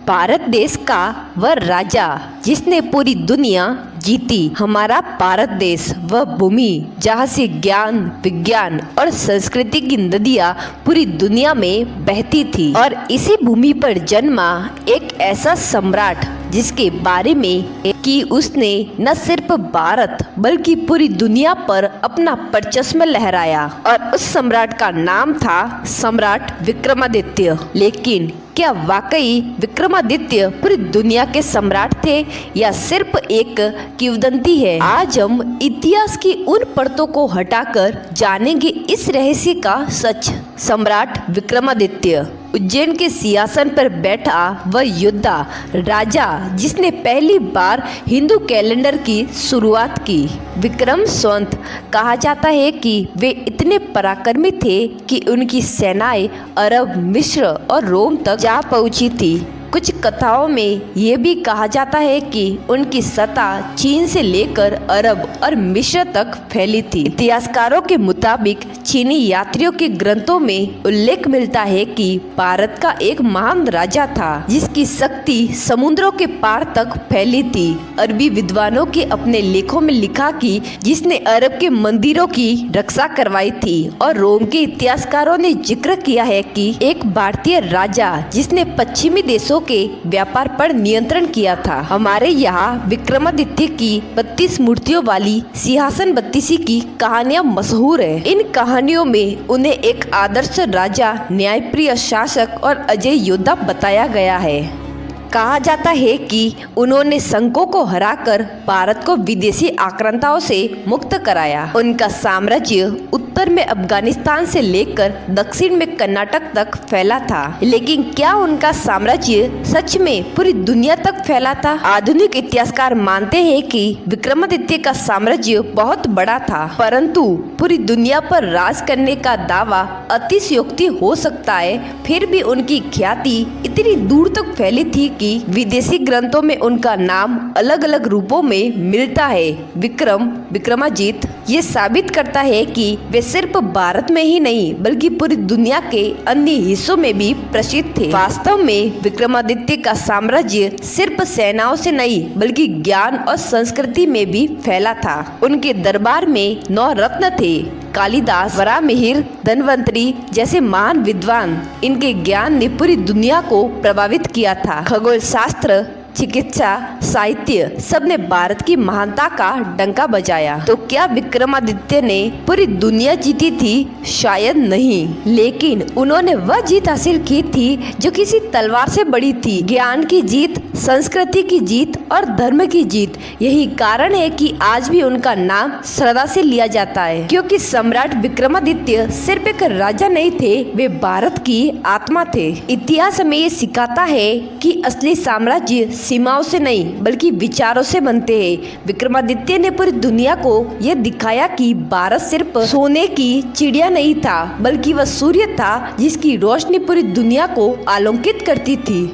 भारत देश का वह राजा जिसने पूरी दुनिया जीती। हमारा भारत देश वह भूमि जहाँ से ज्ञान, विज्ञान और संस्कृति की नदियाँ पूरी दुनिया में बहती थी। और इसी भूमि पर जन्मा एक ऐसा सम्राट जिसके बारे में कि उसने न सिर्फ भारत बल्कि पूरी दुनिया पर अपना परचस्म लहराया। और उस सम्राट का नाम था सम्राट विक्रमादित्य। लेकिन क्या वाकई विक्रमादित्य पूरी दुनिया के सम्राट थे या सिर्फ एक किंवदंती है? आज हम इतिहास की उन परतों को हटाकर जानेंगे इस रहस्य का सच। सम्राट विक्रमादित्य उज्जैन के सिंहासन पर बैठा वह योद्धा राजा जिसने पहली बार हिंदू कैलेंडर की शुरुआत की। विक्रम संवत कहा जाता है कि वे इतने पराक्रमी थे कि उनकी सेनाएं अरब, मिस्र और रोम तक जा पहुंची थी। कुछ कथाओं में ये भी कहा जाता है कि उनकी सत्ता चीन से लेकर अरब और मिस्र तक फैली थी। इतिहासकारों के मुताबिक चीनी यात्रियों के ग्रंथों में उल्लेख मिलता है कि भारत का एक महान राजा था जिसकी शक्ति समुद्रों के पार तक फैली थी। अरबी विद्वानों के अपने लेखों में लिखा कि जिसने अरब के मंदिरों की रक्षा करवाई थी। और रोम के इतिहासकारों ने जिक्र किया है कि एक भारतीय राजा जिसने पश्चिमी देशों के व्यापार पर नियंत्रण किया था। हमारे यहाँ विक्रमादित्य की 32 मूर्तियों वाली सिंहासन बत्तीसी की कहानियाँ मशहूर है। इन कहानियों में उन्हें एक आदर्श राजा, न्यायप्रिय शासक और अजय योद्धा बताया गया है। कहा जाता है कि उन्होंने संकों को हराकर भारत को विदेशी आक्रांताओं से मुक्त कराया। उनका साम्राज्य उत्तर में अफगानिस्तान से लेकर दक्षिण में कर्नाटक तक फैला था। लेकिन क्या उनका साम्राज्य सच में पूरी दुनिया तक फैला था? आधुनिक इतिहासकार मानते हैं कि विक्रमादित्य का साम्राज्य बहुत बड़ा था, परंतु पूरी दुनिया पर राज करने का दावा अतिशयोक्ति हो सकता है। फिर भी उनकी ख्याति इतनी दूर तक फैली थी कि विदेशी ग्रंथों में उनका नाम अलग अलग रूपों में मिलता है। विक्रम, विक्रमाजीत ये साबित करता है कि वे सिर्फ भारत में ही नहीं बल्कि पूरी दुनिया के अन्य हिस्सों में भी प्रसिद्ध थे। वास्तव में विक्रमादित्य का साम्राज्य सिर्फ सेनाओं से नहीं बल्कि ज्ञान और संस्कृति में भी फैला था। उनके दरबार में 9 रत्न थे। कालिदास, वराहमिहिर, धन्वंतरी जैसे महान विद्वान। इनके ज्ञान ने पूरी दुनिया को प्रभावित किया था। खगोल शास्त्र, चिकित्सा, साहित्य सब ने भारत की महानता का डंका बजाया। तो क्या विक्रमादित्य ने पूरी दुनिया जीती थी? शायद नहीं, लेकिन उन्होंने वह जीत हासिल की थी जो किसी तलवार से बड़ी थी। ज्ञान की जीत, संस्कृति की जीत और धर्म की जीत। यही कारण है कि आज भी उनका नाम श्रद्धा से लिया जाता है, क्योंकि सम्राट विक्रमादित्य सिर्फ एक राजा नहीं थे, वे भारत की आत्मा थे। इतिहास हमें ये सिखाता है कि असली साम्राज्य सीमाओं से नहीं बल्कि विचारों से बनते हैं। विक्रमादित्य ने पूरी दुनिया को यह दिखाया कि भारत सिर्फ सोने की चिड़िया नहीं था बल्कि वह सूर्य था जिसकी रोशनी पूरी दुनिया को आलोकित करती थी।